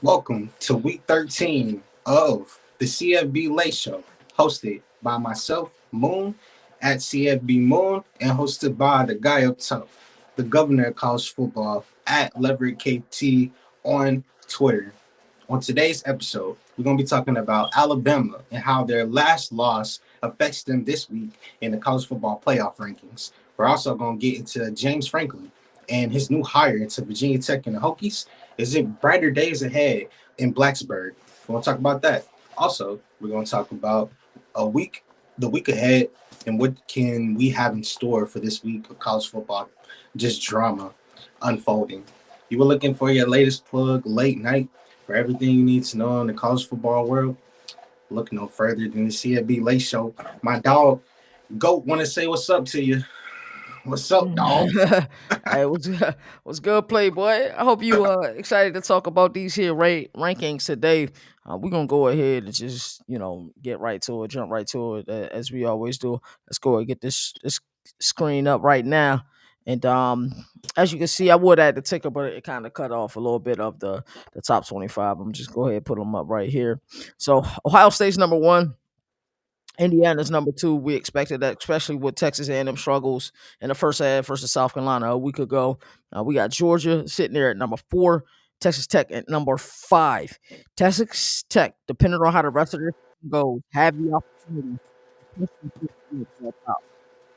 Welcome to week 13 of the CFB Late Show, hosted by myself, Moon, at CFB Moon, and hosted by the guy up top, the governor of college football, at Leverett KT on Twitter. On today's episode, we're going to be talking about Alabama and how their last loss affects them this week in the college football playoff rankings. We're also going to get into James Franklin and his new hire into Virginia Tech and the Hokies. Is it brighter days ahead in Blacksburg? We're going to talk about that. Also, we're going to talk about the week ahead, and what can we have in store for this week of college football, just drama unfolding. You were looking for your latest plug late night for everything you need to know in the college football world. Look no further than the CFB Late Show. My dog, Goat, want to say what's up to you. What's up, dog? Hey, what's good, Playboy? I hope you excited to talk about these here rankings today. We're gonna go ahead and just get right to it, jump right to it as we always do. Let's go and get this screen up right now. And as you can see, I would add the ticker, but it kind of cut off a little bit of the top 25. I'm just go ahead and put them up right here. So Ohio State's number one. Indiana's number two. We expected that, especially with Texas A&M struggles in the first half versus South Carolina a week ago. We got Georgia sitting there at number four, Texas Tech at number five. Texas Tech, depending on how the rest of this goes, have the opportunity to push them to the top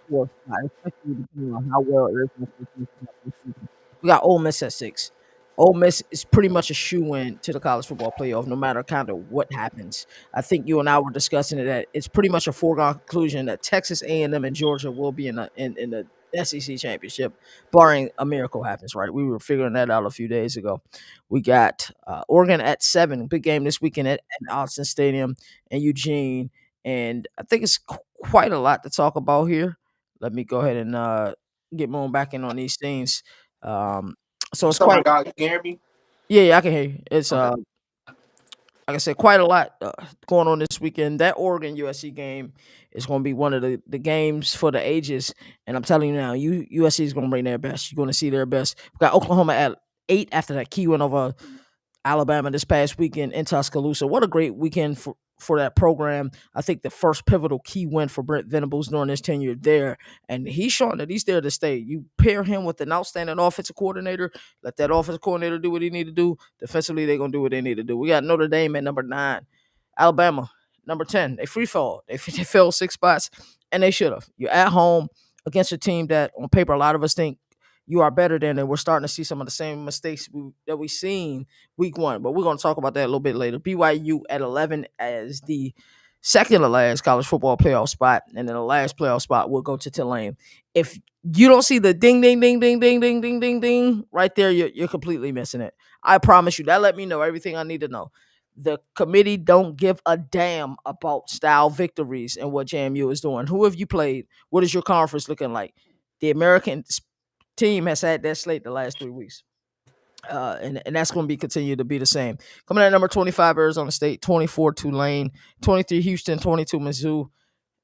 four spot, especially depending on how well Arizona this season. We got Ole Miss at six. Ole Miss is pretty much a shoe in to the college football playoff, no matter kind of what happens. I think you and I were discussing it that it's pretty much a foregone conclusion that Texas A&M and Georgia will be in the SEC championship, barring a miracle happens. Right, we were figuring that out a few days ago. We got Oregon at seven, big game this weekend at Austin Stadium in Eugene, and I think it's quite a lot to talk about here. Let me go ahead and get moving back in on these things. Um, so it's What's up, my quite dog? You can hear me? yeah, I can hear you. It's Okay. like I said, quite a lot going on this weekend. That Oregon USC game is going to be one of the games for the ages, and I'm telling you now, USC is going to bring their best. You're going to see their best. We got Oklahoma at 8 after that key win over Alabama this past weekend in Tuscaloosa. What a great weekend for that program. I think the first pivotal key win for Brent Venables during his tenure there. And he's showing that he's there to stay. You pair him with an outstanding offensive coordinator, let that offensive coordinator do what he need to do. Defensively, they're going to do what they need to do. We got Notre Dame at number 9. Alabama, number 10. They free fall. They fell 6 spots, and they should have. You're at home against a team that, on paper, a lot of us think you are better than, and we're starting to see some of the same mistakes that we seen week one. But we're going to talk about that a little bit later. BYU at 11 as the second to last college football playoff spot, and then the last playoff spot will go to Tulane. If you don't see the ding, ding, ding, ding, ding, ding, ding, ding, ding right there, you're completely missing it. I promise you. That let me know everything I need to know. The committee don't give a damn about style victories and what JMU is doing. Who have you played? What is your conference looking like? The American team has had that slate the last 3 weeks. And that's going to be continue to be the same. Coming at number 25, Arizona State, 24, Tulane, 23, Houston, 22, Mizzou,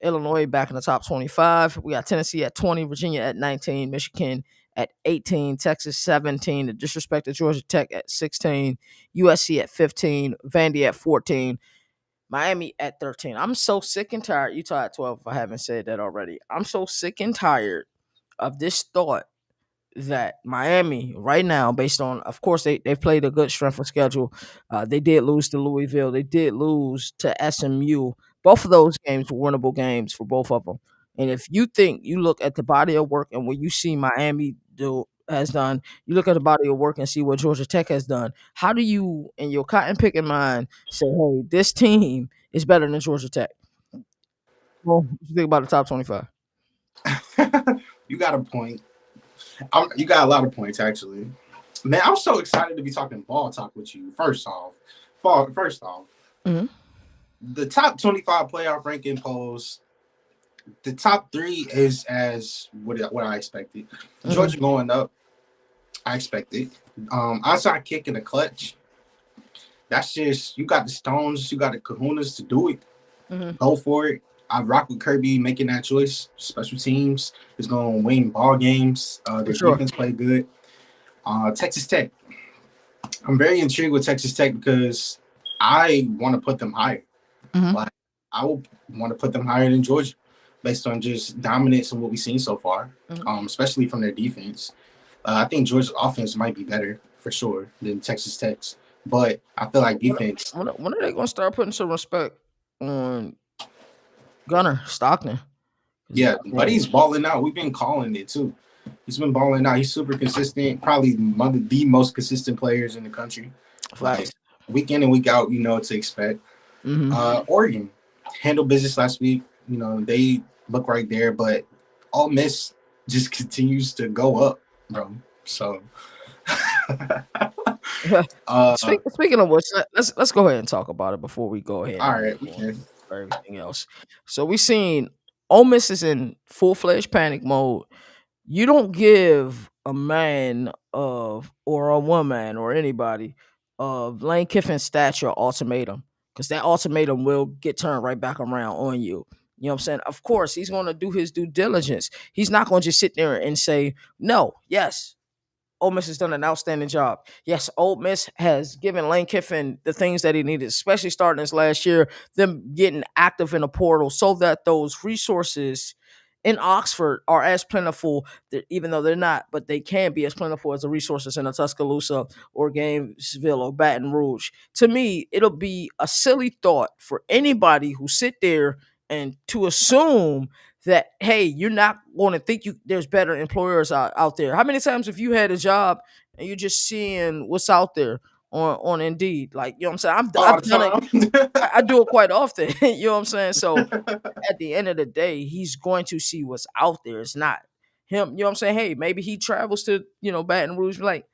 Illinois back in the top 25. We got Tennessee at 20, Virginia at 19, Michigan at 18, Texas 17, the disrespected Georgia Tech at 16, USC at 15, Vandy at 14, Miami at 13. I'm so sick and tired. Utah at 12, if I haven't said that already. I'm so sick and tired of this thought that Miami right now, based on, of course, they've played a good strength of schedule. They did lose to Louisville. They did lose to SMU. Both of those games were winnable games for both of them. And if you think you look at the body of work and what you see Miami do has done, you look at the body of work and see what Georgia Tech has done. How do you, in your cotton picking mind, say, "Hey, this team is better than Georgia Tech"? Well, what you think about the top 25? You got a point. You got a lot of points, actually. Man, I'm so excited to be talking ball talk with you. First off, Hmm. the top 25 playoff ranking polls, the top three is as what I expected. Hmm. Georgia going up, I expected. Outside kick in the clutch. That's just you got the stones, you got the kahunas to do it. Hmm. Go for it. I rock with Kirby making that choice. Special teams is going to win ball games. For Their sure. defense played good. Texas Tech. I'm very intrigued with Texas Tech because I want to put them higher. Hmm. Like I will want to put them higher than Georgia, based on just dominance and what we've seen so far, Hmm. especially from their defense. I think Georgia's offense might be better for sure than Texas Tech's, but I feel like When, defense. when are they gonna start putting some respect on Gunner Stockton? 'Cause, Yeah, I but mean, he's balling out. We've been calling it too. He's been balling out. He's super consistent. Probably one of the most consistent players in the country. Like facts. week in and week out, you know what to expect. Hmm. Oregon handled business last week. You know they look right there, but Ole Miss just continues to go up, bro. So, uh, Speaking of which, let's go ahead and talk about it before we go ahead all and right, move we on can. for everything else. So we seen Ole Miss is in full fledged panic mode. You don't give a man of or a woman or anybody of Lane Kiffin's stature ultimatum, because that ultimatum will get turned right back around on you. You know what I'm saying? Of course, he's going to do his due diligence. He's not going to just sit there and say no. Yes, Ole Miss has done an outstanding job. Yes, Ole Miss has given Lane Kiffin the things that he needed, especially starting this last year, them getting active in a portal so that those resources in Oxford are as plentiful, even though they're not, but they can be as plentiful as the resources in a Tuscaloosa or Gainesville or Baton Rouge. To me, it'll be a silly thought for anybody who sit there and to assume that, hey, you're not going to think you there's better employers out there. How many times have you had a job and you're just seeing what's out there on Indeed? Like, you know what I'm saying? All I've done it. the I do it quite often. You know what I'm saying? So time. at the end of the day, he's going to see what's out there. It's not him. You know what I'm saying? Hey, maybe he travels to, Baton Rouge. Like,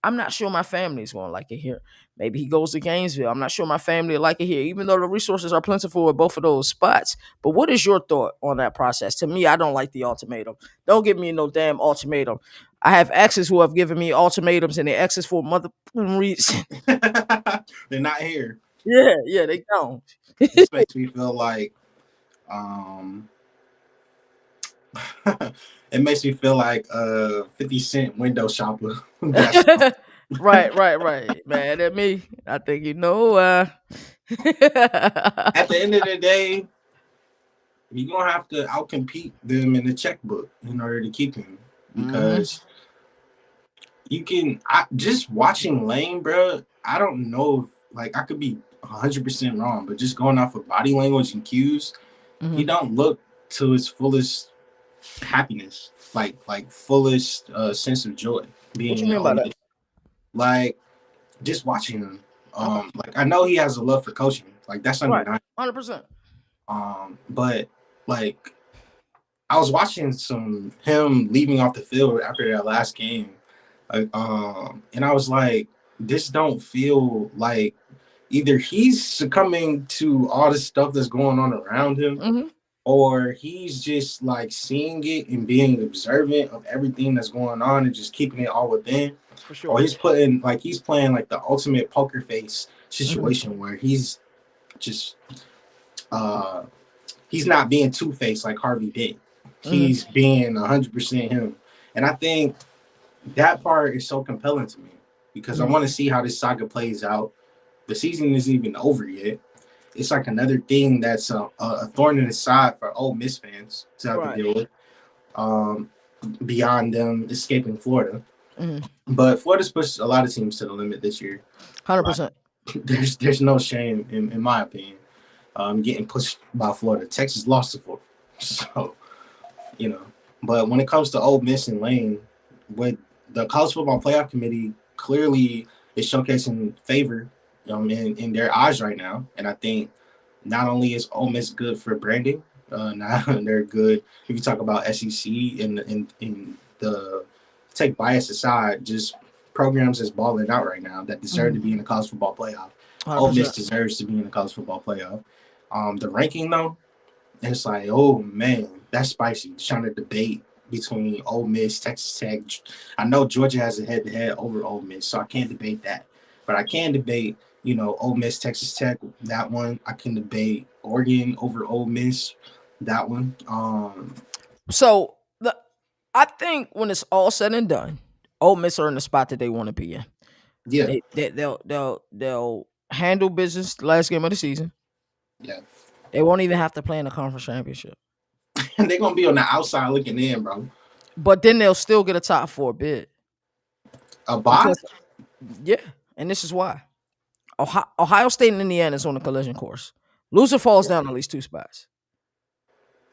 I'm not sure my family's going to like it here. Maybe he goes to Gainesville. I'm not sure my family will like it here, even though the resources are plentiful at both of those spots. But what is your thought on that process? To me, I don't like the ultimatum. Don't give me no damn ultimatum. I have exes who have given me ultimatums, and they're exes for mother reason. They're not here. Yeah, yeah, they don't. This makes me feel like um it makes me feel like 50 Cent window shopper. That's Right. Mad at me. I think you know. at the end of the day, you're gonna have to outcompete them in the checkbook in order to keep him. Hmm. Because just watching Lane, bro, I don't know if like I could be 100% wrong, but just going off of body language and cues, he Hmm. don't look to his fullest happiness, like fullest sense of joy What you being mean by Ole that? Miss. Like just watching him. Okay. Like I know he has a love for coaching, like that's Right. undeniable. 100%. But like I was watching some him leaving off the field after that last game, and I was like, this don't feel like either he's succumbing to all the stuff that's going on around him, Hmm. or he's just like seeing it and being observant of everything that's going on and just keeping it all within, For or sure. he's playing like the ultimate poker face Hmm. situation where he's just uh he's not being two faced like Harvey did. Hmm. He's being 100% him, and I think that part is so compelling to me because I Hmm. want to see how this saga plays out. The season isn't even over yet. It's like another thing that's a thorn in the side for Ole Miss fans to have to Right. deal with. Um, Beyond them escaping Florida, Hmm. but Florida's pushed a lot of teams to the limit this year. Like 100%. there's no shame in my opinion. Getting pushed by Florida. Texas lost to Florida, so you know. But when it comes to Ole Miss and Lane, what the College Football Playoff Committee clearly is showcasing favor in their eyes right now, and I think not only is Ole Miss good for branding, now they're good if you talk about SEC and in the take bias aside, just programs that's balling out right now that deserve to Hmm. be in the college football playoff. Ole Miss 100%. deserves to be in the college football playoff. The ranking though, it's like, oh man, that's spicy. Trying to debate between Ole Miss, Texas Tech. I know Georgia has a head-to-head over Ole Miss, so I can't debate that. But I can debate, Ole Miss, Texas Tech. That one I can debate. Oregon over Ole Miss. That one. So I think when it's all said and done, Ole Miss are in the spot that they want to be in. Yeah, They'll handle business the last game of the season. yeah. They won't even have to play in the conference championship. And they're gonna be on the outside looking in, bro. But then they'll still get a top four bid A bye? because yeah, and this is why Ohio State and Indiana is on the collision course. Loser falls down at least two spots.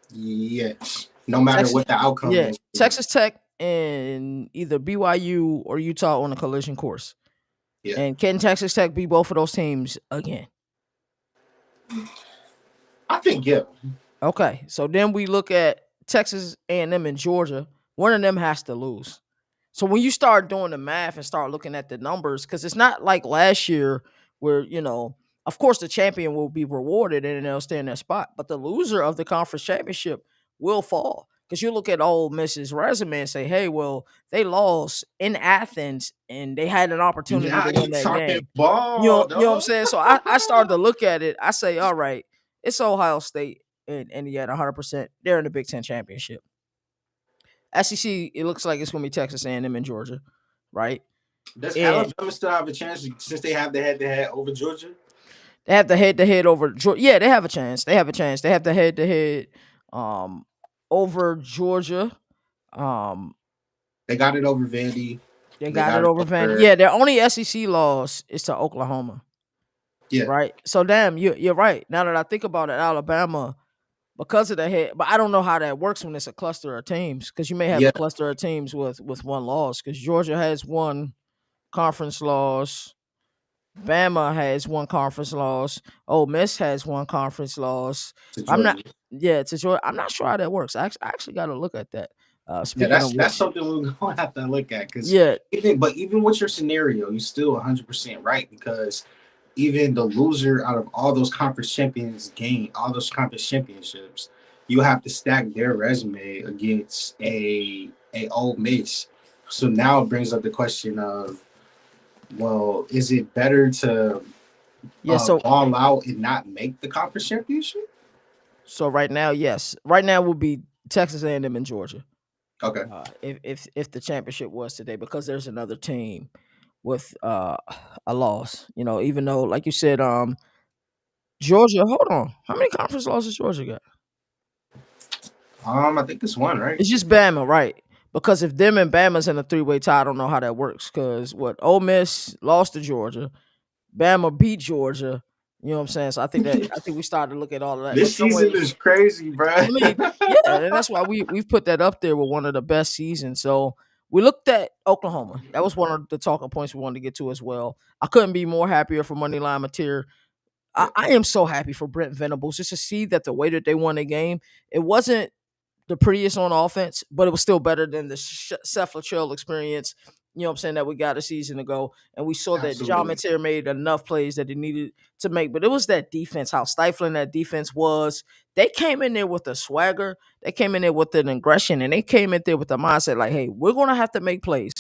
Yes. No matter Texas, what the outcome yeah, is. Texas Tech and either BYU or Utah on the collision course. Yeah. And can Texas Tech beat both of those teams again? I think yeah. Okay, so then we look at Texas A&M and Georgia. One of them has to lose. So when you start doing the math and start looking at the numbers, because it's not like last year where, of course the champion will be rewarded and they'll stay in that spot, but the loser of the conference championship will fall. Because you look at Ole Miss's resume and say, hey, well, they lost in Athens and they had an opportunity Now to you win that talking game. ball, You know what I'm dog. saying? So I started to look at it. I say, all right, it's Ohio State and Indiana 100%. They're in the Big Ten championship. SEC, it looks like it's going to be Texas A&M and Georgia, right? Does And Alabama still have a chance since they have the head to head over Georgia? they have the head-to-head over Georgia. Yeah, they have a chance. They have a chance. They have the head-to-head um, over Georgia. Um, They got it over Vandy. they They got it got it over Vandy. over Yeah, their only SEC loss is to Oklahoma, yeah. right? So damn, you're right. Now that I think about it, Alabama because of the head, but I don't know how that works when it's a cluster of teams because you may have Yeah. a cluster of teams with one loss because Georgia has one conference loss. Bama has one conference loss. Ole Miss has one conference loss. To I'm not. Georgia. Yeah, to Georgia. I'm not sure how that works. I actually got to look at that. Yeah, Speaking of that's which, something we're gonna have to look at because yeah, even with your scenario, you're still 100% right because even the loser out of all those conference champions gain all those conference championships, you have to stack their resume against a Ole Miss. So now it brings up the question of, well, is it better to yeah. ball out and not make the conference championship? So right now, yes, right now will be Texas A&M and Georgia. Okay. If the championship was today, because there's another team with a loss. Even though, like you said, Georgia. Hold on, how many conference losses Georgia got? I think it's one, right? It's just Bama, right? Because if them and Bama's in a three-way tie, I don't know how that works. Because what Ole Miss lost to Georgia, Bama beat Georgia. You know what I'm saying? So I think we started to look at all of that. But This some season ways, is crazy, bro. I mean, yeah, and that's why we've put that up there with one of the best seasons. So we looked at Oklahoma. That was one of the talking points we wanted to get to as well. I couldn't be more happier for Moneyline Material. I, Yeah, I am so happy for Brent Venables just to see that the way that they won the game, it wasn't the prettiest on offense, but it was still better than the Seth Latrell experience. You know what I'm saying, that we got a season ago, and we saw that John absolutely. Mateer made enough plays that he needed to make. But it was that defense, how stifling that defense was. They came in there with a swagger, they came in there with an aggression, and they came in there with the mindset like, "Hey, we're gonna have to make plays."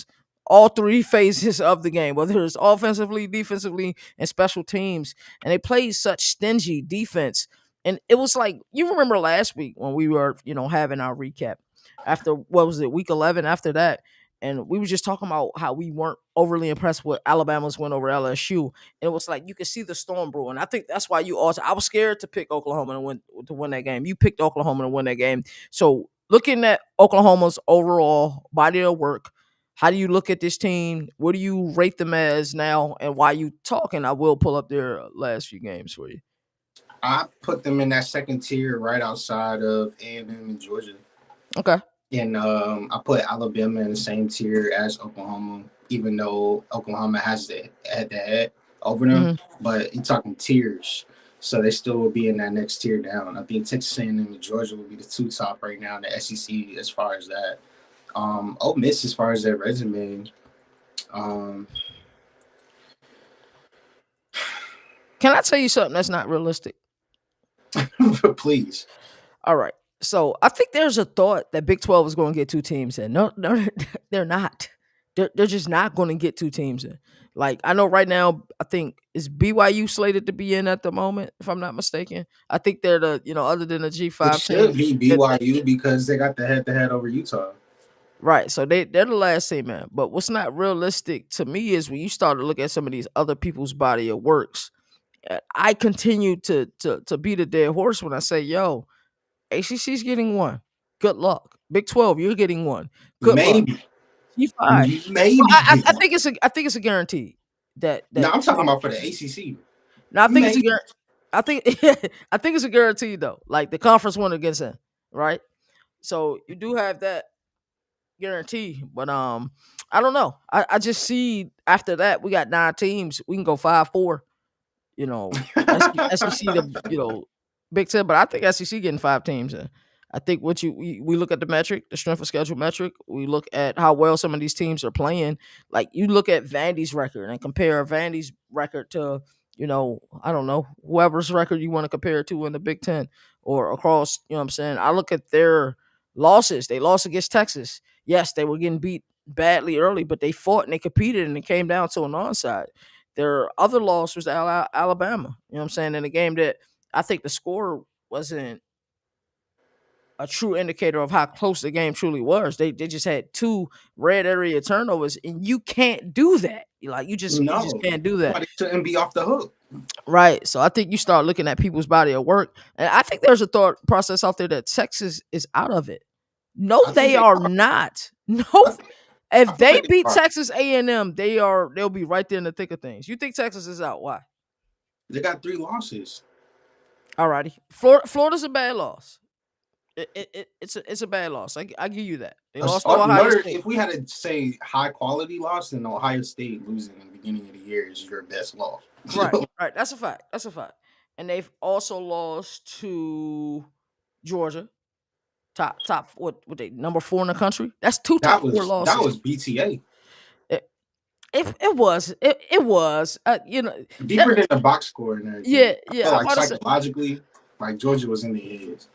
All three phases of the game, whether it's offensively, defensively, and special teams, and they played such stingy defense. And it was like, you remember last week when we were, having our recap after what was it, week 11 after that. And we were just talking about how we weren't overly impressed with Alabama's win over LSU. And it was like you could see the storm brewing. I think that's why you also I was scared to pick Oklahoma to win that game. You picked Oklahoma to win that game. So looking at Oklahoma's overall body of work, how do you look at this team? What do you rate them as now? And while you talking, I will pull up their last few games for you. I put them in that second tier right outside of A&M and Georgia. Okay. And I put Alabama in the same tier as Oklahoma, even though Oklahoma has the head to head over them. Hmm. But you're talking tiers. So they still will be in that next tier down. I think Texas A&M and Georgia will be the two top right now in the SEC as far as that. Ole Miss as far as their resume. Um, Can I tell you something that's not realistic? please. All right. So I think there's a thought that Big 12 is going to get two teams in. No, no, they're not. They're just not going to get two teams in. Like, I know right now, I think is BYU slated to be in at the moment, if I'm not mistaken. I think they're the, other than the It G5 should team. be BYU because they got the head to head over Utah. Right. So they're the last team, man. But what's not realistic to me is when you start to look at some of these other people's body of works. I continue to beat a dead horse when I say, yo, ACC's getting one. Good luck. Big 12, you're getting one. Good luck. Maybe, G5. Well, maybe I get one. think it's a guarantee No, that I'm two talking out of about for the three. ACC. Now I think it's a Maybe. guarantee. I think I think it's a guarantee though. Like the conference winner gets in, right? So you do have that guarantee, but I don't know. I just see after that we got 9 teams. We can go 5-4. You know, SEC the Big Ten, but I think SEC getting 5 teams in. I think what we look at the metric, the strength of schedule metric. We look at how well some of these teams are playing. Like you look at Vandy's record and compare Vandy's record to I don't know whoever's record you want to compare it to in the Big Ten or across. You know what I'm saying? I look at their losses. They lost against Texas. Yes, they were getting beat badly early, but they fought and they competed and it came down to an onside. Their other loss was to Alabama. You know what I'm saying? In a game that I think the score wasn't a true indicator of how close the game truly was. They just had 2 red area turnovers, and you can't do that. Like you just No, can't do that. somebody shouldn't be off the hook. Right. So I think you start looking at people's body of work. And I think there's a thought process out there that Texas is out of it. No, I think they they are are. not. No. I, th- I If feel they like they beat are. Texas A&M, they'll be right there in the thick of things. You think Texas is out? Why? They got 3 losses. Alrighty. Florida's a bad loss. It's a bad loss. I give you that. They lost to Ohio Another, State. if we had to say high quality loss, then Ohio State losing in the beginning of the year is your best loss. Right, right. That's a fact. That's a fact. And they've also lost to Georgia. Top what they number 4 in the country? That's 2 that top 4 was that losses. was BTA. It, it was Deeper that than the box score and yeah, everything. I yeah. feel I'm like about to say psychologically, like Georgia was in their heads.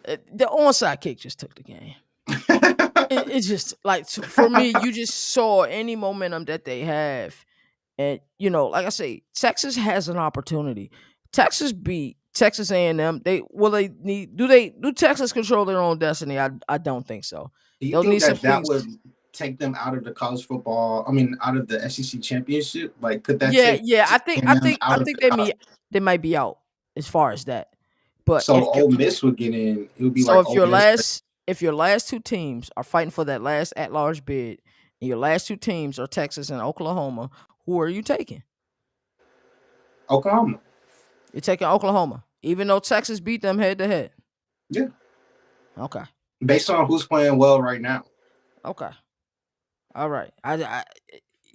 the onside kick just took the game. It's just like for me, you just saw any momentum that they have. And like I say, Texas has an opportunity. Texas beat Texas A&M. They need do Texas control their own destiny? I don't think so. Do you They'll think need some that things. would take them out of the college football? I mean, out of the SEC championship? Like, could that Yeah, take yeah. Texas A&M I out of think the college? they might be out as far as that. But So Ole Miss would get in. It would be so like Ole Miss, if your last 2 teams are fighting for that last at large bid, and your last 2 teams are Texas and Oklahoma, who are you taking? Oklahoma. You're taking Oklahoma, even though Texas beat them head to head. Yeah, Okay. based on who's playing well right now. Okay. All right.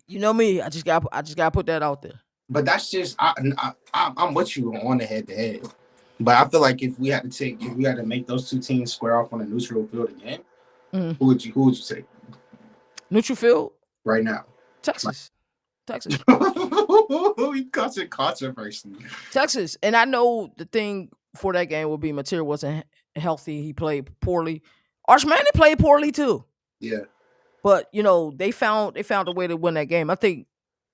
You know me. I just got to put that out there. But that's just I'm with you on the head to head. But I feel like if we had to make those 2 teams square off on a neutral field again, Mhm. who would you take Neutral field, right now? Like, Texas, Texas, we causing controversy. Texas. And I know the thing for that game would be Material wasn't healthy. He played poorly. Arch Manning played poorly too. Yeah, But they found a way to win that game. I think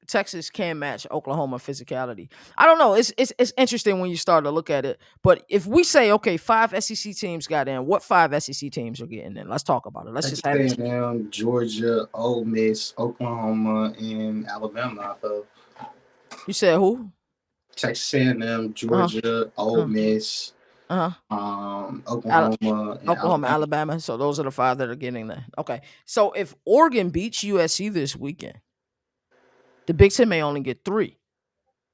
Texas can match Oklahoma physicality. I don't know. It's interesting when you start to look at it. But if we say okay, 5 SEC teams got in, what 5 SEC teams are getting in? Let's talk about it. Let's Texas just have it. A&M, Georgia, Ole Miss, Oklahoma, and Alabama. I feel You said who? Texas A&M, Uh huh. Georgia, Ole Uh Miss, huh. Al- Oklahoma, and Oklahoma, Alabama. Alabama. So those are the 5 that are getting there. Okay. So if Oregon beats USC this weekend, the Big Ten may only get 3, which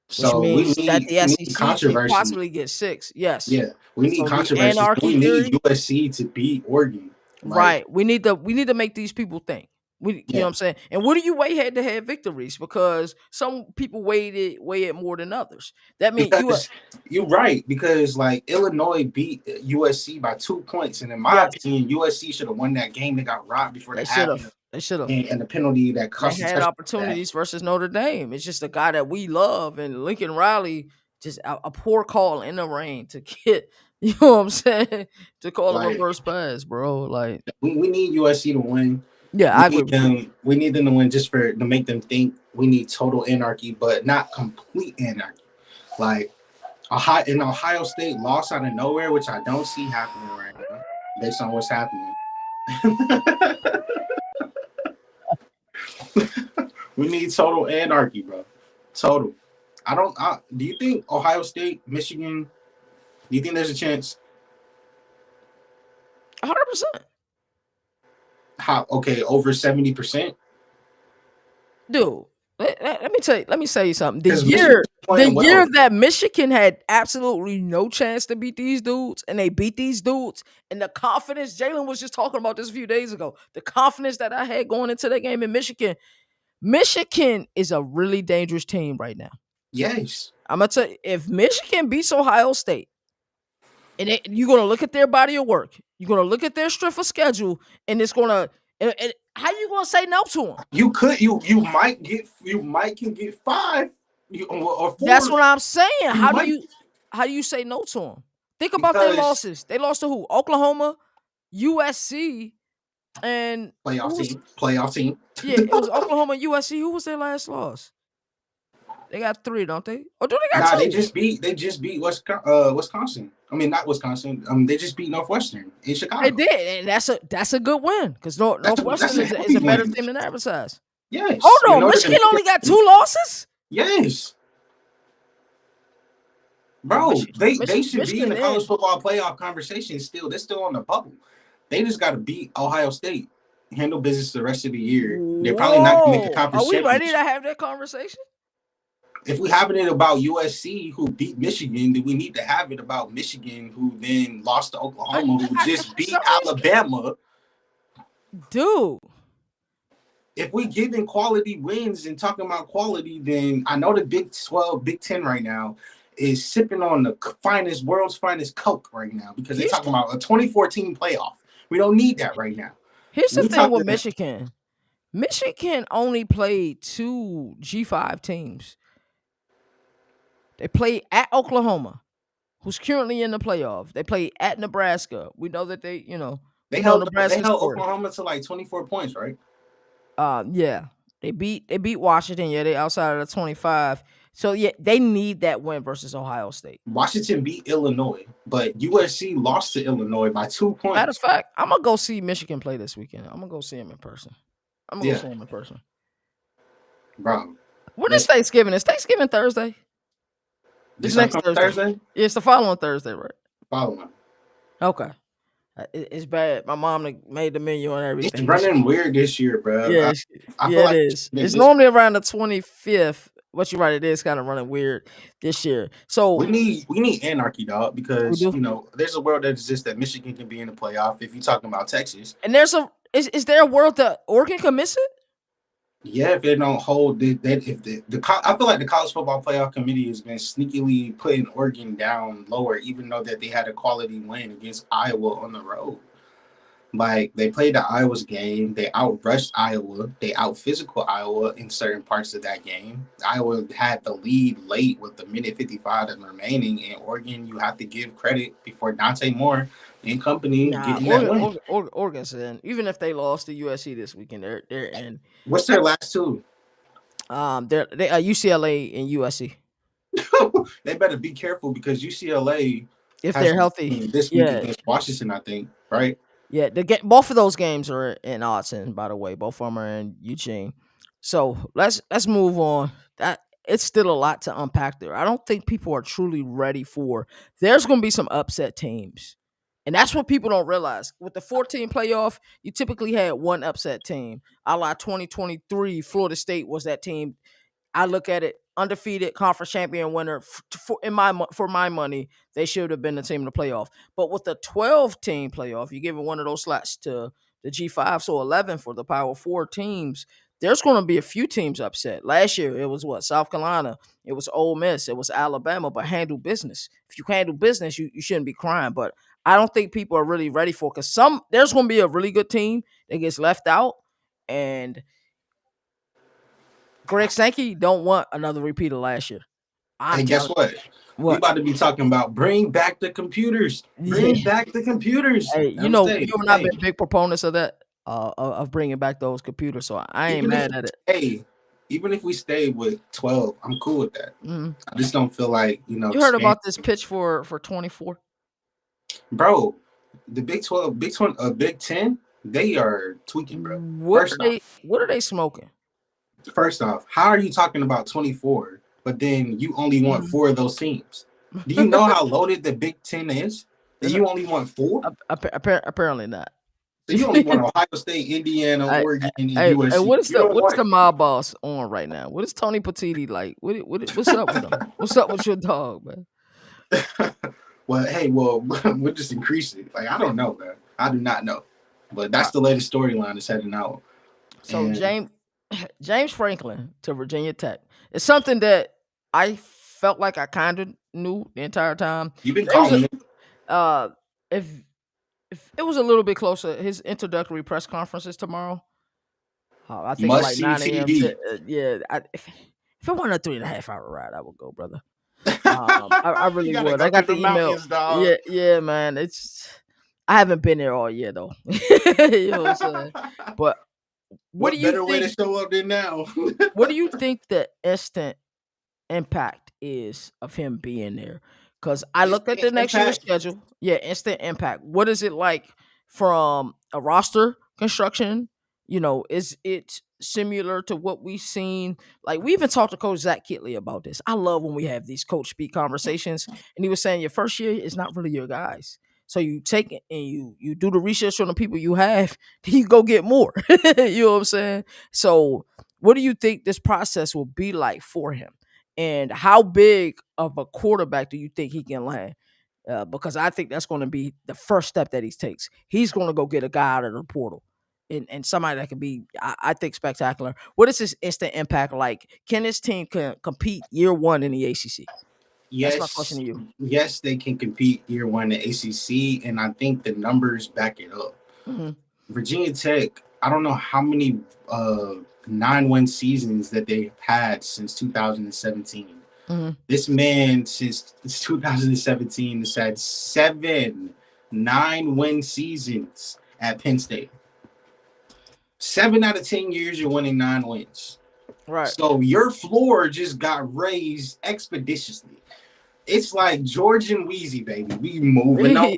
So means that the we need SEC may controversy. possibly get 6. Yes. Yeah, we need So the controversy. anarchy We need theory. USC to beat Oregon. Like, Right. We need to make these people think. You know yeah, what I'm saying? And what do you weigh head to head victories? Because some people weigh it more than others. That means because you're right. Because like Illinois beat USC by 2 points, and in my yes, opinion, USC should have won that game. They got robbed before the they should half, have. They should have. and the penalty that They cost the had touchdown. That opportunities versus Notre Dame. It's just a guy that we love, and Lincoln Riley just a poor call in the rain to get. You know what I'm saying? To call a like reverse pass, bro. Like, we need USC to win. yeah, I agree with you. We need them to win just for to make them think we need total anarchy, but not complete anarchy. Like Ohio State lost out of nowhere, which I don't see happening right now, based on what's happening. We need total anarchy, bro. Total. I don't. Do you think Ohio State, Michigan? Do you think there's a chance? 100%. How? Okay, over 70%. Dude, let me tell you. Let me say you something. Because Michigan's The playing year well. that Michigan had absolutely no chance to beat these dudes, and they beat these dudes, and the confidence Jalen was just talking about this a few days ago. The confidence that I had going into that game in Michigan. Michigan is a really dangerous team right now. Yes. I'm gonna tell you, if Michigan beats Ohio State, and you're gonna look at their body of work, you're gonna look at their strength of schedule, and it's gonna. How you gonna say no to them? You could. You might get. You might can get 5. Or 4. That's what I'm saying. You might How do you say no to them? Think about their because losses. They lost to who? Oklahoma, USC, and who playoff was team. Playoff team. yeah, it was Oklahoma, USC. Who was their last loss? They got 3, don't they? Or do they got Nah, 2? they just beat Wisconsin. I mean, not Wisconsin. They just beat Northwestern in They Chicago. did, and that's a good win because That's Northwestern a is healthy a better win. team than advertised. Hold Yes, in on, order Michigan to only got 2 losses. yes, Oh, bro. They should be in Michigan the college in. football playoff conversation. Still, they're still on the bubble. They just got to beat Ohio State, handle business the rest of the year. They're probably not going to make a Whoa, are conference we ready to championship. have that conversation? If we having it about USC who beat Michigan, then we need to have it about Michigan who then lost to Oklahoma who just For some beat reason, Alabama. dude. If we giving quality wins and talking about quality, then I know the Big 12, Big 10 right now is sipping on the world's finest Coke right now because they're Here's talking about a 2014 playoff. We don't need that right now. here's the We thing with talking Michigan. Michigan only played 2 G5 teams. They played at Oklahoma, who's currently in the playoff. They played at Nebraska. We know that they we know held Nebraska's story. Oklahoma to like 24 points, right? Yeah, they beat Washington. Yeah, they outside of the 25. So yeah, they need that win versus Ohio State. Washington beat Illinois, but USC lost to Illinois by 2 Matter of points. fact, I'm gonna go see Michigan play this weekend. I'm gonna go see him in person. I'm gonna go Yeah, see him in person. bro. When is Thanksgiving? Is Thanksgiving Thursday? It's This next upcoming Thursday. Thursday? Yeah, it's the following Thursday, right? Following. Okay. It's bad. My mom made the menu and It's everything. running weird this year, bro. Yeah, I feel it like is. It's this normally around the 25th. But you're right, it is kind of running weird this year. So we need anarchy, dog, we because do. there's a world that exists that Michigan can be in the playoff. If you're talking about Texas, And is there a world that Oregon can miss it? yeah, if they don't hold if I feel like the college football playoff committee has been sneakily putting Oregon down lower, even though that they had a quality win against Iowa on the road. Like they played the Iowa's game, they outrushed Iowa, they out physical Iowa in certain parts of that game. Iowa had the lead late with the minute 55 and remaining, and Oregon, you have to give credit before Dante Moore and company Nah, getting that win. Oregon's in. Even if they lost to USC this weekend, they're in. What's their last two? They UCLA and USC. They better be careful because UCLA If has they're healthy, this week yeah, against Washington, I think, right? yeah. Both of those games are in Austin, by the way. Both of them are in Eugene. So let's move on. That it's still a lot to unpack there. I don't think people are truly ready for. There's going to be some upset teams, and that's what people don't realize. With the 14 playoff, you typically had one upset team. A la 2023, Florida State was that team. I look at it undefeated conference champion winner for my money. They should have been the team in the playoff. But with the 12 team playoff, you're giving one of those slots to the G5, so 11 for the Power 4 teams. There's going to be a few teams upset. Last year, it was South Carolina, it was Ole Miss, it was Alabama, but handle business. If you handle business, you shouldn't be crying. But I don't think people are really ready for it because there's going to be a really good team that gets left out, and Greg Sankey don't want another repeat of last year. I'm Hey, guess telling what? We what. about to be talking about bring back the computers. Yeah. Bring back the computers. Hey, I'm saying, you and I've hey, been big proponents of that, of bringing back those computers. So I ain't even if mad at it. hey, even if we stay with 12, I'm cool with that. Mhm. I just don't feel like You heard about this pitch for 24? bro. The Big 12, Big 10, they are tweaking, bro. First off, What are they smoking? First off, how are you talking about 24, but then you only want Mhm. 4 of those teams? Do you know how loaded the Big Ten is? That And, you only want 4? apparently not. So you only want Ohio State, Indiana, Oregon, and USC. What is You don't what is want the mob boss on right now? What is Tony Petitti like? What's up with him? What's up with your dog, man? well, hey, well, we'll just increase it. Like I don't know, man. I do not know, but All that's right. the latest storyline that's heading out. So And James Franklin to Virginia Tech. It's something that I felt like I kind of knew the entire time. you've been James, calling it uh, if it was a little bit closer, his introductory press conference is tomorrow. I think must like see 9 a.m. TV. Yeah, if it wasn't a 3.5 hour ride, I would go, brother. I you really gotta would. go I through got the the email. mountains, dog. Yeah, man. I haven't been there all year though. You know what I'm saying? But what do What you better way to think? show up than now? What do you think the instant impact is of him being there? Because I looked at Instant the next year's impact. schedule. Yeah, instant impact. What is it like from a roster construction? Is it similar to what we've seen? Like we even talked to Coach Zach Kitley about this. I love when we have these coach speak conversations, and he was saying your first year is not really your guys. So you take it and you do the research on the people you have, then you go get more. You know what I'm saying? So what do you think this process will be like for him? And how big of a quarterback do you think he can land? Because I think that's going to be the first step that he takes. He's going to go get a guy out of the portal and somebody that can be, I think, spectacular. What is his instant impact like? Can this team compete year one in the ACC? That's my question Yes, to you. yes, they can compete year one in the ACC, and I think the numbers back it up. Hmm. Virginia Tech, I don't know how many 9-win seasons that they've had since 2017. Hmm. This man, since 2017, has had 7 9-win seasons at Penn State. 7 out of 10 years, you're winning 9 wins. Right. So your floor just got raised expeditiously. It's like George and Wheezy, baby. We moving on He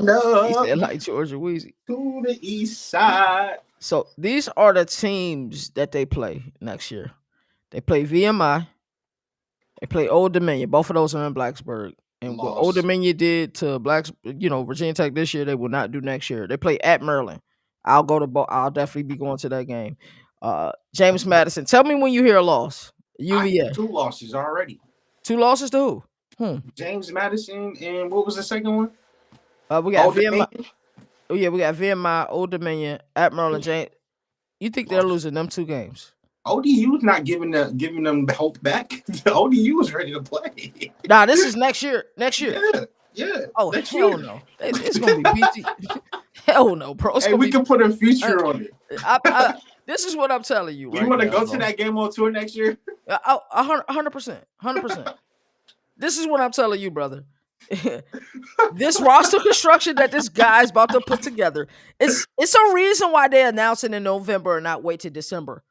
up said like Georgia Wheezy. to the east side. So these are the teams that they play next year. They play VMI. They play Old Dominion. Both of those are in Blacksburg. And what Old Loss. Dominion did to Virginia Tech this year, they will not do next year. They play at Maryland. I'll definitely be going to that game. James Madison. Tell me when you hear a loss. I UVA. 2 losses already. Two losses to who? James Madison and what was the second one? We got Old VMI. Dominion. Oh yeah, we got VMI, Old Dominion, at Maryland. James, you think they're Lost. losing them 2 games? ODU's not giving them the hope back. ODU is ready to play. Nah, this is next year. Next year. Yeah, yeah. Oh Next hell year. no! It's gonna be BT. Hell no, bro. It's Hey, gonna we be. can put a Uh, future on it. this is what I'm telling you Do you right want to now, go to bro. that game on tour next year? 100%, 100%. This is what I'm telling you, brother. This roster construction that this guy's about to put together, it's a reason why they announce it in November and not wait till December.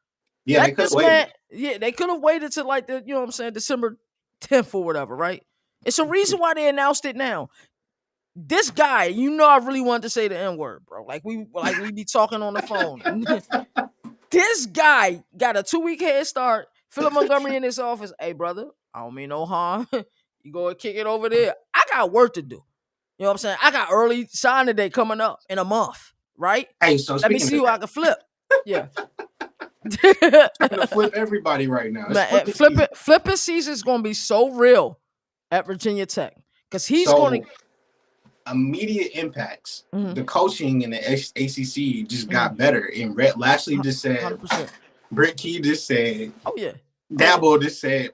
Yeah, they Let could this wait. man, yeah, they could have waited till like you know what I'm saying, December 10th or whatever, right? It's a reason why they announced it now. This guy, I really wanted to say the N word, bro. Like we be talking on the phone. This guy got a 2 week head start. Philip Montgomery in his office. Hey, brother, I don't mean no harm. You go and kick it over there. I got work to do. You know what I'm saying? I got early signing day coming up in a month, right? Hey, so Let me speaking see of who I that, can flip. Yeah. trying to flip everybody right now. It's Man, flipping season. flipping season is gonna be so real at Virginia Tech. Because he's gonna So immediate impacts. Mhm, The coaching in the ACC just mhm, got better. And Rhett Lashley just said, 100%. Brett Key just said, Oh yeah. Oh yeah. Dabo just said,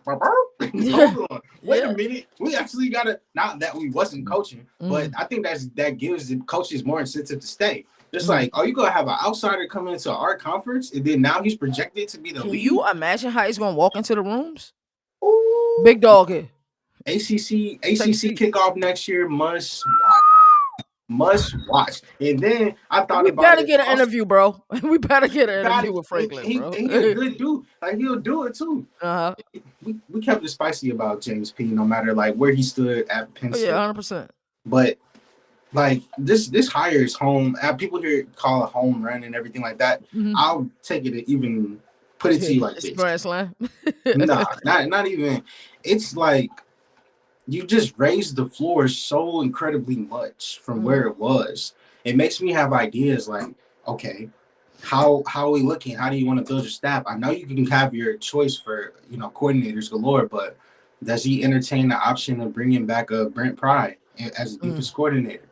Yeah. hold on, wait a Yeah. minute. We actually got to, not that we wasn't coaching, but Mhm, I think that gives the coaches more incentive to stay. Just mhm. like, are you gonna have an outsider come into our conference and then now he's projected to be the Can lead? you imagine how he's gonna walk into the rooms? Ooh. Big dog here. Take a ACC seat. kickoff next year, must watch. And then I thought We about better it. get an Also, interview, bro. We better get an got interview it. with Franklin, bro. He a good dude. Like he'll do it too. Uh-huh. We kept it spicy about James P. No matter like where he stood at Penn Oh yeah, State, 100%. but like this hire is home. People here call it home run and everything like that. Mhm. I'll take it even Put it to you like It's a this. grand slam. Nah, not even. It's like you just raised the floor so incredibly much from Mhm, where it was. It makes me have ideas like, okay, how are we looking? How do you want to build your staff? I know you can have your choice for coordinators galore, but does he entertain the option of bringing back a Brent Pry as a mhm, defense coordinator?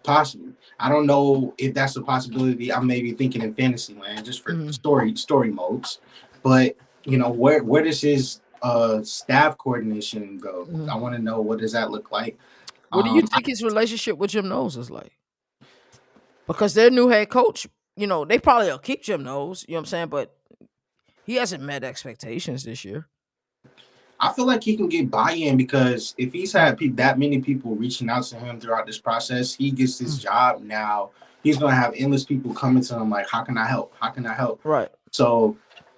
Possibly. I don't know if that's a possibility. I'm maybe thinking in fantasy land just for mhm, story modes. But where does his staff coordination go? mhm. I want to know what does that look like. What do you Um think his relationship with Jim Knowles is like? Because their new head coach, they probably will keep Jim Knowles, you know what I'm saying? But he hasn't met expectations this year. I feel like he can get buy-in because if he's had that many people reaching out to him throughout this process, he gets this Mm, job now. He's gonna have endless people coming to him like, "How can I help? How can I help?" right. So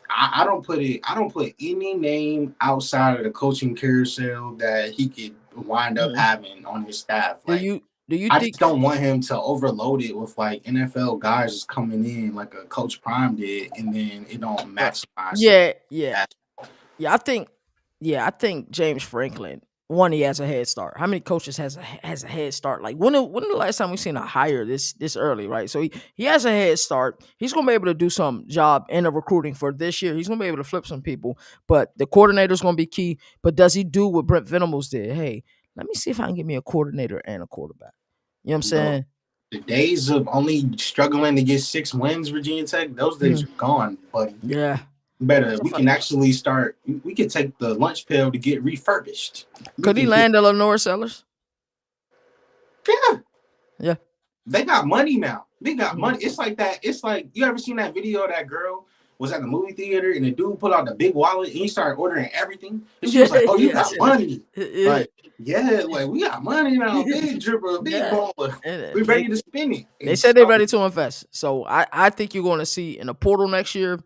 I don't put it. I don't put any name outside of the coaching carousel that he could wind up Mhm. having on his staff. Do Like you I think just don't want him to overload it with like NFL guys just coming in like a Coach Prime did, and then it don't right. maximize success. Yeah, yeah. Yeah, I think James Franklin, one, he has a head start. How many coaches has a head start? Like when the last time we seen a hire this early, right? So he has a head start. He's gonna be able to do some job in the recruiting for this year. He's gonna be able to flip some people, but the coordinator's gonna be key. But does he do what Brent Venables did? Hey, let me see if I can get me a coordinator and a quarterback. You know what I'm Bro, saying? the days of only struggling to get 6 wins, Virginia Tech, those days Mhm. are gone, buddy. Yeah. Better, That's a we fact. can actually start. We can take the lunch pail to get refurbished. We Could he can get, land the Lenore Sellers? yeah. Yeah. They got money now. They got Mhm. money. It's like that. It's like you ever seen that video of that girl was at the movie theater and the dude pulled out the big wallet and he started ordering everything. And she Yeah, was like, "Oh, you yeah, I got see money." that. Like, yeah, like we got money now. Big dripper, big Yeah, baller. and We they ready to spin it. they And said they're so ready to invest. So I think you're going to see in the portal next year.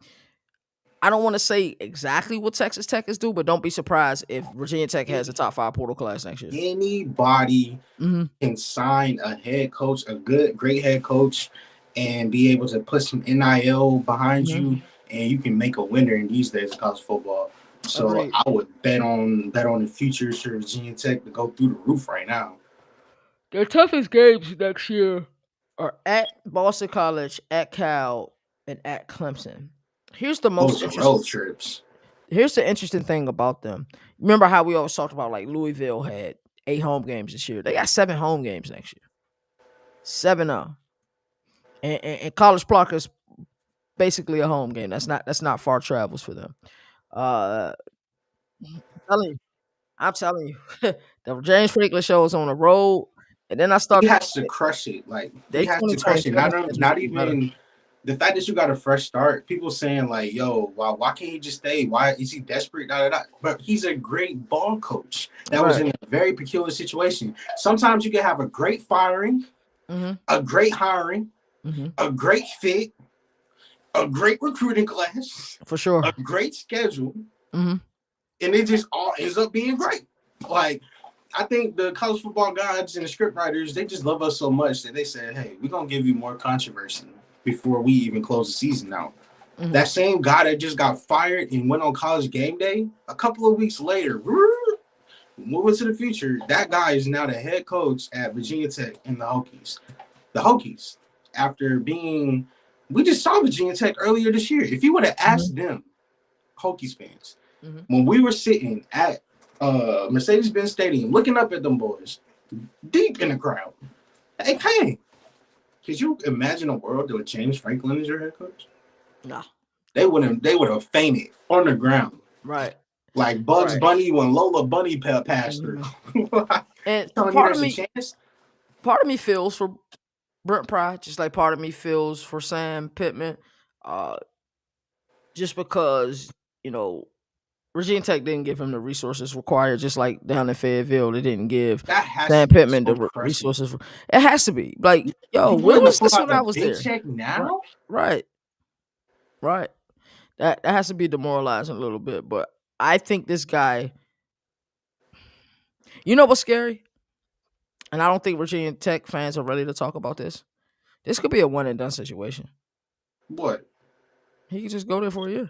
I don't want to say exactly what Texas Tech is due, but don't be surprised if Virginia Tech has a top 5 portal class next year. anybody Hmm. can sign a head coach, a great head coach, and be able to put some NIL behind Hmm. you, and you can make a winner in these days of college football. So Agreed. I would bet on the futures for Virginia Tech to go through the roof right now. Their toughest games next year are at Boston College, at Cal, and at Clemson. Here's the most Those are interesting. road trips. Here's the interesting thing about them. Remember how we always talked about like Louisville had 8 home games this year. They got 7 home games next year. 7-0. And College Park is basically a home game. That's not far travels for them. Uh, I'm telling you, I'm telling you, the James Franklin show is on the road, and then I He start has to crush it. Like he they has to crush it. 2027 schedule's Not gonna be better. even the fact that you got a fresh start. People saying like, "Yo, why can't he just stay? Why is he desperate?" Da, da, da. But he's a great ball coach that was Right. in a very peculiar situation. Sometimes you can have a great firing, Mm-hmm. a great hiring, Mm-hmm. a great fit, a great recruiting class, For sure. a great schedule, Mm-hmm. and it just all ends up being great. Like I think the college football gods and the script writers, they just love us so much that they said, "Hey, we're gonna give you more controversy before we even close the season out." Mm-hmm. That same guy that just got fired and went on college game day, a couple of weeks later, moving to the future, that guy is now the head coach at Virginia Tech in the Hokies. The Hokies, after being, we just saw Virginia Tech earlier this year. If you would have Mm-hmm. asked them, Hokies fans, Mm-hmm. when we were sitting at Mercedes-Benz Stadium looking up at them boys, deep in the crowd, hey, could you imagine a world where James Franklin is your head coach? Nah. They would have fainted on the ground Right. like Bugs Right. Bunny when Lola Bunny passed through. Mhm. And Telling you part of there's a me, chance. part of me feels for Brent Pry, just like part of me feels for Sam Pittman, uh, just because you know Virginia Tech didn't give him the resources required, just like down in Fayetteville, they didn't give That has Sam to be Pittman the so crushing. resources. It has to be like, yo, You where willing to was pull this out when the I was big there? check Right, now? right, right. That has to be demoralizing a little bit, but I think this guy. You know what's scary? And I don't think Virginia Tech fans are ready to talk about this. This could be a one and done situation. What? He could just go there for a year.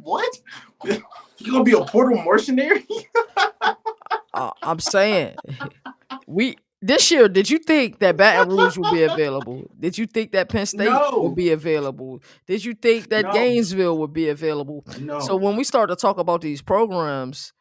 What? You gonna be a portal mercenary? I'm saying we this year. Did you think that Baton Rouge would be available? Did you think that Penn State would No, be available? Did you think that no, Gainesville would be available? So no. when we start to talk about these programs,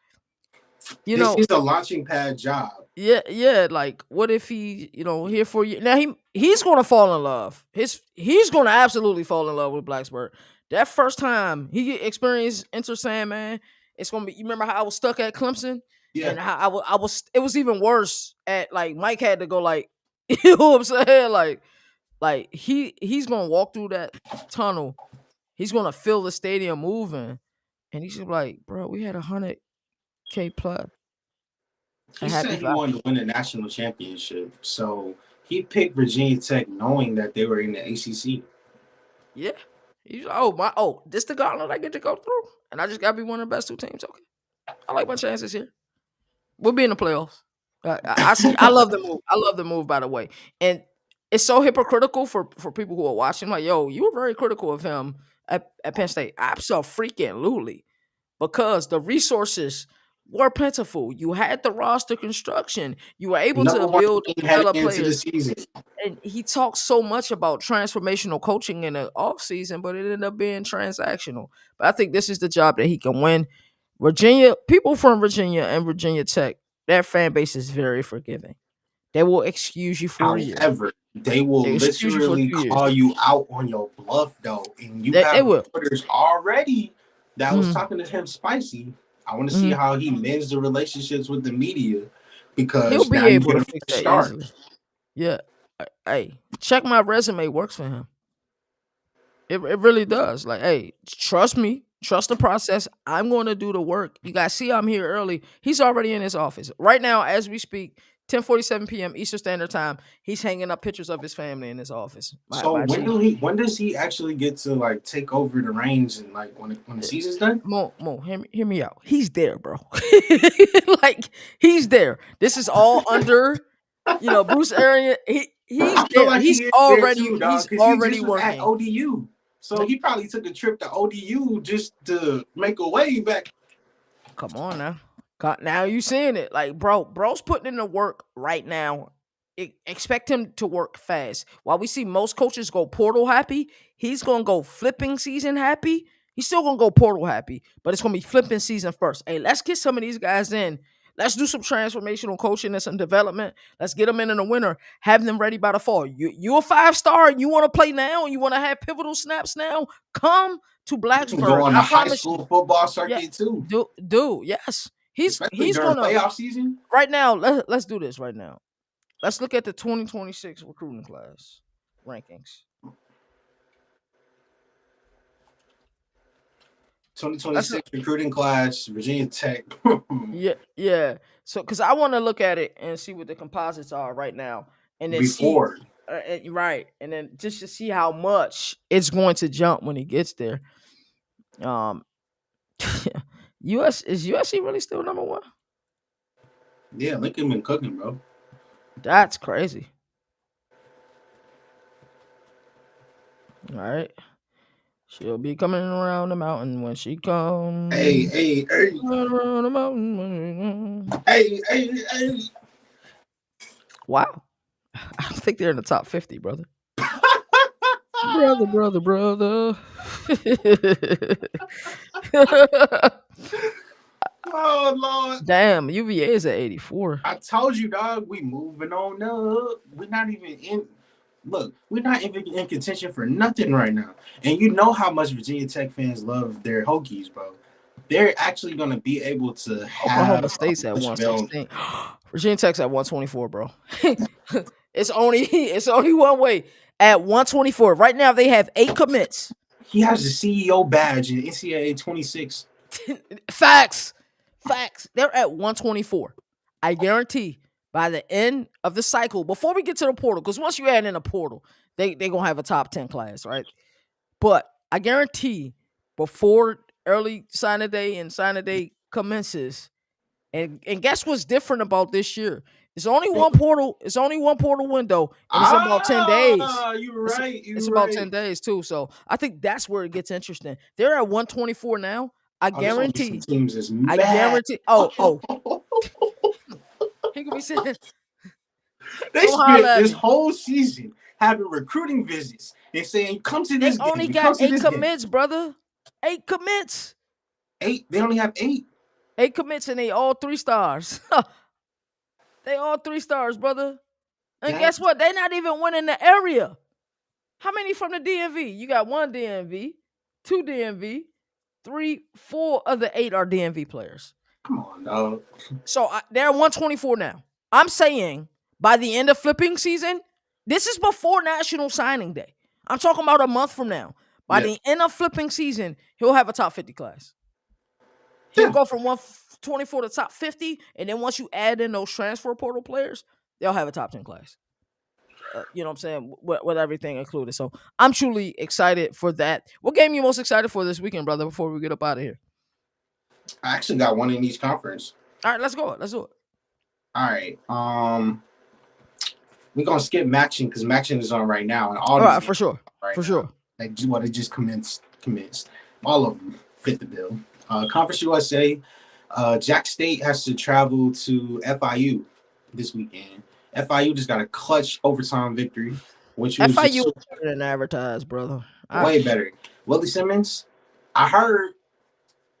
you This know, is a launching pad job. yeah, yeah. Like, what if he, here for you? Now he's gonna fall in love. He's gonna absolutely fall in love with Blacksburg. That first time he experienced Enter Sandman, it's gonna be. You remember how I was stuck at Clemson, Yeah, and how I was. It was even worse at like Mike had to go like, you know what I'm saying? Like he's gonna walk through that tunnel. He's gonna feel the stadium moving, and he's gonna be like, bro, we had 100K plus he a happy said he vibe. wanted to win a national championship, so he picked Virginia Tech knowing that they were in the ACC. Yeah. This the gauntlet I get to go through, and I just gotta be one of the best two teams. Okay, I like my chances here. We'll be in the playoffs. I see. I love the move. I love the move. By the way, and it's so hypocritical for people who are watching. Like, yo, you were very critical of him at Penn State. Absolutely, because the resources were plentiful. You had the roster construction. You were able to Number one build team and heading develop into the players, season. and he talks so much about transformational coaching in the offseason, but it ended up being transactional. But I think this is the job that he can win. Virginia, people from Virginia and Virginia Tech, their fan base is very forgiving. They will excuse you for a year. However, they will They excuse you for literally 2 years. call you out on your bluff, though. And you They have will. reporters already that was Mhm, talking to him spicy. I want to see mhm. how he mends the relationships with the media He'll because be now you able get to a fix fresh that start. easily. Yeah. Hey, check my resume works for him. It really does. Like, hey, trust me, trust the process. I'm going to do the work. You guys see, I'm here early. He's already in his office right now as we speak. 10:47 p.m. Eastern Standard Time. He's hanging up pictures of his family in his office. So My chief. when does he actually get to like take over the reins and like when the season's done? Mo, hear me out. He's there, bro. Like he's there. This is all under, Bruce Arian. He's I feel there. like he is there too, He's dog, because he already just was at working. ODU. So he probably took a trip to ODU just to make a way back. Come on now. Now you seeing it. Like, bro's putting in the work right now. Expect him to work fast. While we see most coaches go portal happy, he's gonna go flipping season happy. He's still gonna go portal happy, but it's gonna be flipping season first. Hey, let's get some of these guys in. Let's do some transformational coaching and some development. Let's get them in the winter. Have them ready by the fall. You a 5-star and you want to play now and you want to have pivotal snaps now? Come to He can go Blacksburg. on I the high promise you. school football Yeah, circuit too, yes. He's especially he's during gonna playoff season. right now. Let's do this right now. Let's look at the 2026 recruiting class rankings. Let's look, 2026 recruiting class, Virginia Tech. yeah. So, because I want to look at it and see what the composites are right now, and then see Before. right, and then just to see how much it's going to jump when he gets there. Um, USC really still number one? Yeah, Lincoln been cooking, bro. That's crazy. All right. She'll be coming around the mountain when she Hey, comes. hey, hey, Around the mountain when she comes. hey. Wow. I don't think they're in the top 50, brother. Brother. Oh Lord. Damn, UVA is at 84. I told you, dog, we moving on up. We're not even in. Look, we're not even in contention for nothing right now. And you know how much Virginia Tech fans love their Hokies, bro. They're actually going to be able to have Oklahoma State's at much film. 116. Virginia Tech's at 124, bro. It's only one way. At 124. Right now they have 8 commits. He has the CEO badge in NCAA 26. Facts. They're at 124. I guarantee by the end of the cycle, before we get to the portal, because once you add in a portal, they gonna have a top 10 class, right? But I guarantee before early sign of day and sign of day commences, And guess what's different about this year? It's only one portal. It's only one portal window, and it's in about 10 days. You're It's right. it's You're about 10 right. days too. So I think that's where it gets interesting. They're at 124 now. I Oh, there's gonna be some guarantee. teams that's I mad. guarantee. Oh, he could be saying, They "Don't holler spent at this me." whole season having recruiting visits and saying, "Come to They this game. only You got come to 8 this game." commits, brother. 8 commits. 8. They only have 8. 8 commits, and they all 3 stars. They all 3 stars, brother. And That guess what? They're not even winning the area. How many from the DMV? You got 1 DMV, 2 DMV, 3, 4 of the 8 are DMV players. come on, dog. So they're 124 now. I'm saying by the end of flipping season, this is before National Signing Day. I'm talking about a month from now. By Yeah, the end of flipping season, he'll have a top 50 class. He'll yeah. go from 124 to top 50, and then once you add in those transfer portal players, they'll have a top 10 class. You know what I'm saying? With everything included. So I'm truly excited for that. What game you most excited for this weekend, brother, before we get up out of here? I actually got one in each conference. All right, let's go. Let's do it. All right. We're gonna skip Maction because Maction is on right now, and all All these right, games for sure. right For now. sure. They just commenced. All of them fit the bill. Conference USA. Jack State has to travel to FIU this weekend. FIU just got a clutch overtime victory, which was just FIU is better than advertised, brother. way better. Willie Simmons, I heard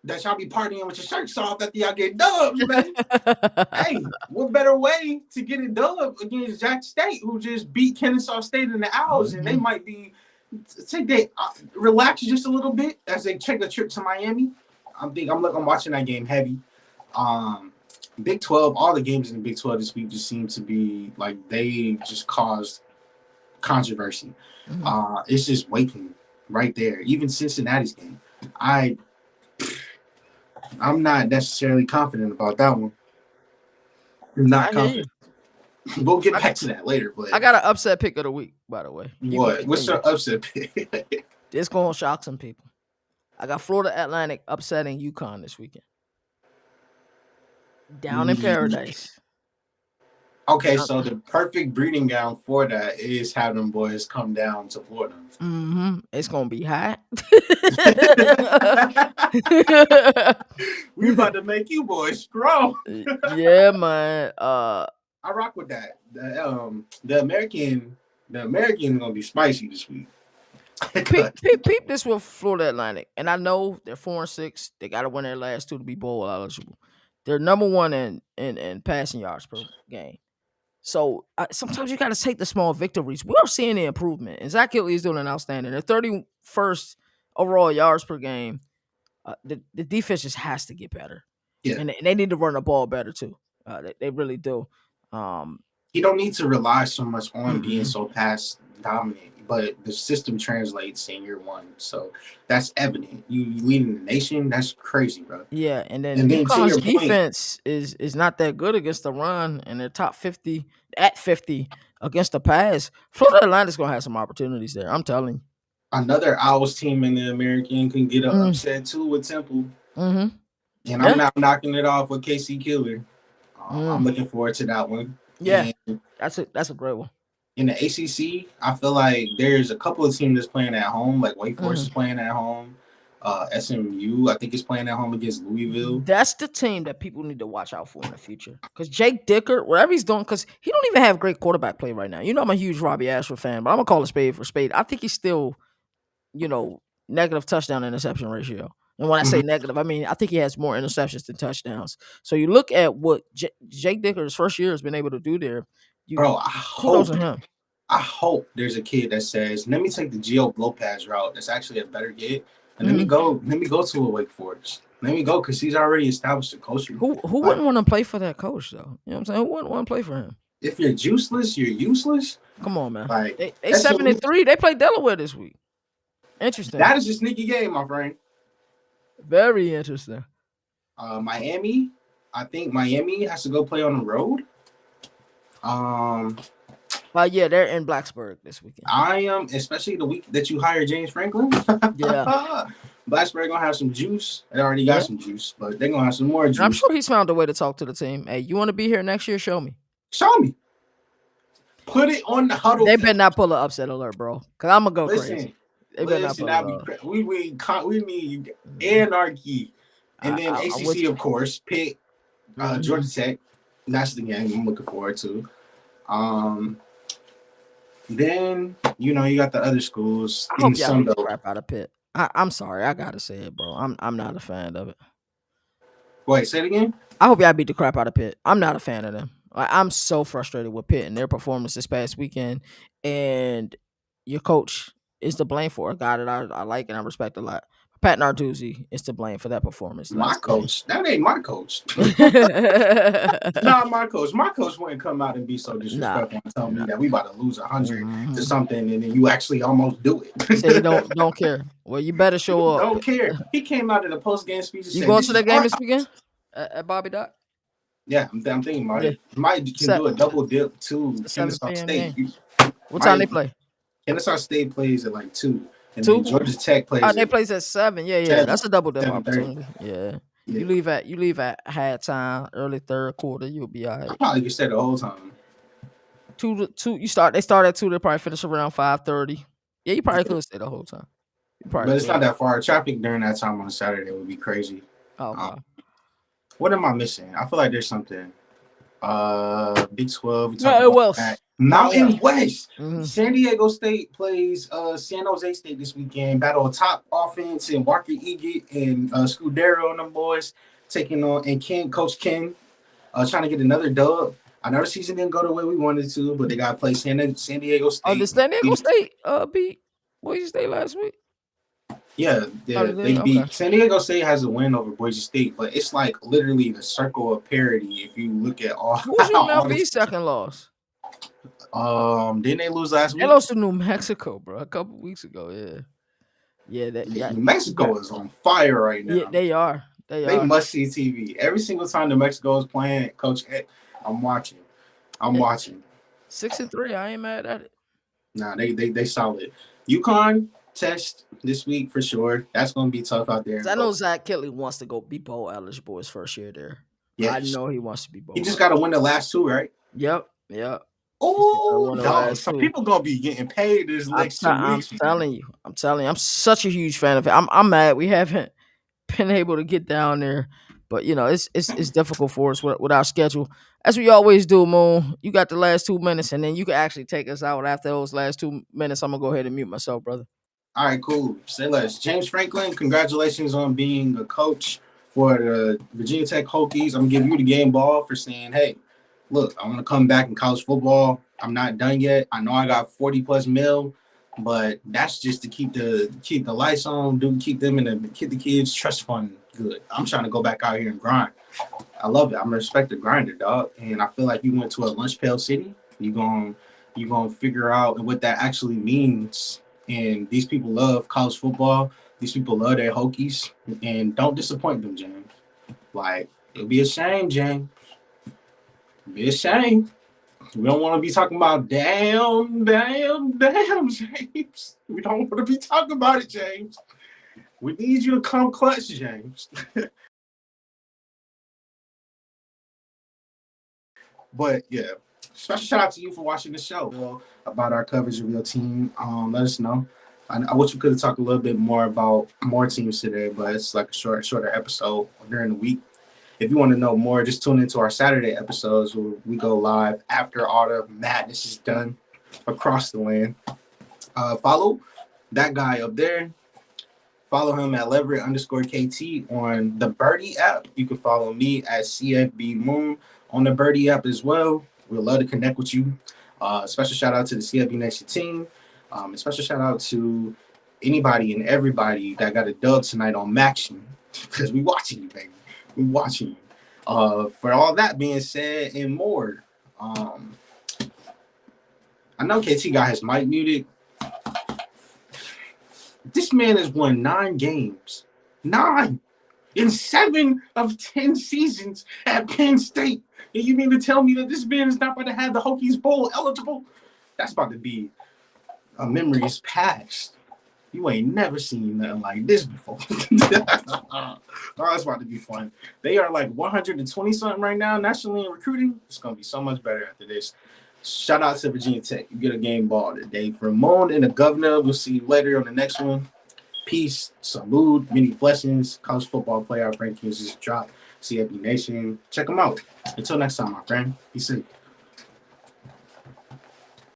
that y'all be partying with your shirts off after y'all get dubs, man. Hey, what better way to get a dub against Jack State, who just beat Kennesaw State in the Owls, and they might be relax just a little bit as they check a trip to Miami. I'm watching that game heavy. Big 12, all the games in the Big 12 this week just seem to be like they just caused controversy. It's just waiting right there. Even Cincinnati's game, I'm not necessarily confident about that one. I'm not confident. We'll get back to that later. But I got an upset pick of the week, by the way. what? What's your upset pick? It's gonna shock some people. I got Florida Atlantic upsetting UConn this weekend. Down in paradise. Okay, so the perfect breeding ground for that is having them boys come down to Florida. It's gonna be hot. We about to make you boys strong. Yeah, man. I rock with that. The American gonna be spicy this week. Peep this with Florida Atlantic, and I know they're 4-6. They got to win their last 2 to be bowl eligible. They're number 1 in passing yards per game. So sometimes you got to take the small victories. We are seeing the improvement, and Zach Gilly is doing an outstanding. They're 31st overall yards per game. The defense just has to get better, and they need to run the ball better too. They really do. You don't need to rely so much on being so pass dominant, but the system translates in year one, so that's evident. You leading the nation, that's crazy, bro. Yeah, and then UConn's defense is not that good against the run, and they're top 50 at 50 against the pass. Florida Atlantic's gonna have some opportunities there. I'm telling you. Another Owls team in the American can get an upset too with Temple. And I'm not knocking it off with KC Killer. I'm looking forward to that one. Yeah, and that's a great one. In the ACC, I feel like there's a couple of teams that's playing at home. Like Wake Forest is playing at home. SMU, I think, is playing at home against Louisville. That's the team that people need to watch out for in the future. Because Jake Dicker, whatever he's doing, because he don't even have great quarterback play right now. You know, I'm a huge Robbie Ashford fan, but I'm gonna call a spade for spade. I think he's still, negative touchdown interception ratio. And when I say negative, I mean I think he has more interceptions than touchdowns. So you look at what Jake Dicker's first year has been able to do there. Bro, I hope there's a kid that says, "Let me take the Gio Lopez route. That's actually a better kid, and let me go to a Wake Forest. Let me go because he's already established a culture." Who wouldn't want to play for that coach though? You know what I'm saying? Who wouldn't want to play for him? If you're juiceless, you're useless. Come on, man. Like they 7-3. They play Delaware this week. Interesting. That is a sneaky game, my friend. Very interesting. Miami. I think Miami has to go play on the road. Yeah, they're in Blacksburg this weekend. I am, especially the week that you hire James Franklin. Yeah. Blacksburg gonna have some juice. They already got Yeah. some juice, but they're gonna have some more And I'm juice. sure he's found a way to talk to the team. Hey, you want to be here next year? Show me. Show me. Put it on the huddle They better film. not pull an upset alert, bro. Cause I'm gonna go crazy. Listen, They better not pull That'd it be off. we need Mhm. anarchy, and then I'm with ACC you. of course, Pitt, Mhm. Georgia Tech. That's the game I'm looking forward to. Um, then you got the other schools I in hope y'all Sun beat the Belt. crap out of Pitt. I'm sorry, I gotta say it, bro. I'm not a fan of it. Wait, say it again. I hope y'all beat the crap out of Pitt. I'm not a fan of them. I'm so frustrated with Pitt and their performance this past weekend. And your coach is to blame for it. A guy that I like and I respect a lot. Pat Narduzzi is to blame for that performance My last game. coach. That ain't my coach. Not my coach. My coach wouldn't come out and be so Nah, disrespectful and tell me nah. that we about to lose 100 to Mhm. something, and then you actually almost do He said he it. don't care. Well, you better show up. Don't care. He came out in a post game speech and You said, going "This to is that game our this house." weekend at Bobby Dock? Yeah, I'm thinking about Yeah. it. Might can Set do a double dip to it's a 7 Kennesaw p.m. State. game. What time they Might play? Kennesaw State plays at like 2, and then 2? Georgia Tech Oh, plays they at plays at 7. Yeah. 7, That's a double dip 7:30. opportunity. Yeah. Yeah, You leave at halftime, early third quarter, you'll be all I right. probably could stay the whole time. 2 they start at 2, they probably finish around 5:30. Yeah, you probably could stay the whole time. You probably But it's not could. that far. Traffic during that time on Saturday would be crazy. Oh, Um, okay. what am I missing? I feel like there's something. Big 12. We talked Not about that. Wells. Not Mountain West. West. Mm-hmm. San Diego State plays San Jose State this weekend. Battle of top offense and Walker Egan and Scudero and them boys taking on Coach Ken trying to get another dub. I know the season didn't go the way we wanted to, but they got to play San Diego Oh, did State. San Diego State beat Boise State last week? Yeah, Oh, they okay. beat San Diego State has a win over Boise State, but it's like literally the circle of parity if you look at all Who's all the UNLV's second loss? didn't they lose last They week? lost to New Mexico, bro, a couple weeks ago. Yeah. Yeah, Yeah, you got Mexico is on fire right yeah, now. they are. They They are. must see TV. Every single time New Mexico is playing, Coach Ed, I'm watching. I'm Yeah, watching. 6-3. I ain't mad at it. Nah, they solid. UConn test this week for sure. That's gonna be tough out there 'Cause in I know both. Zach Kittley wants to go be bowl eligible his first year there. I Yes. know he wants to be He bowl just eligible. gotta win the last 2, right? Yep. I Oh, won the dog. last Some 2. people gonna be getting paid this next two I'm weeks, man. telling you. I'm such a huge fan of it. I'm mad we haven't been able to get down there, but it's difficult for us with our schedule. As we always do, Moon. You got the last 2 minutes, and then you can actually take us out after those last 2 minutes. I'm gonna go ahead and mute myself, brother. All right, cool. Say less. James Franklin, congratulations on being a coach for the Virginia Tech Hokies. I'm gonna give you the game ball for saying, hey, look, I want to come back in college football. I'm not done yet. I know I got 40 plus mil, but that's just to keep the lights on, keep the kids trust fund good. I'm trying to go back out here and grind. I love it. I'm a respected grinder, dog. And I feel like you went to a lunch pail city. You gonna figure out what that actually means. And these people love college football. These people love their Hokies, and don't disappoint them, James. Like it'd be a shame, James. It'd be a shame. We don't want to be talking about damn, James. We don't want to be talking about it, James. We need you to come clutch, James. But yeah, special shout out to you for watching the show about our coverage of your team. Let us know. I wish we could have talked a little bit more about more teams today, but it's like a shorter episode during the week. If you want to know more, just tune into our Saturday episodes where we go live after all the madness is done across the land. Follow that guy up there. Follow him at Leverett_KT on the Birdie app. You can follow me at CFB Moon on the Birdie app as well. We'd love to connect with you. Special shout out to the CFB Nation team. A special shout out to anybody and everybody that got a dub tonight on Maction because we watching you, baby. We watching you. For all that being said and more, I know KT got his mic muted. This man has won 9 games. 9 in 7 of 10 seasons at Penn State. And you mean to tell me that this man is not going to have the Hokies Bowl eligible? That's about to be a memory's past. You ain't never seen nothing like this before. Oh, it's about to be fun. They are like 120 something right now nationally in recruiting. It's gonna be so much better after this. Shout out to Virginia Tech. You get a game ball today. Ramon and the governor. We'll see you later on the next one. Peace, salute, many blessings. College football playoff rankings just dropped. CFB Nation. Check them out. Until next time, my friend. Be safe.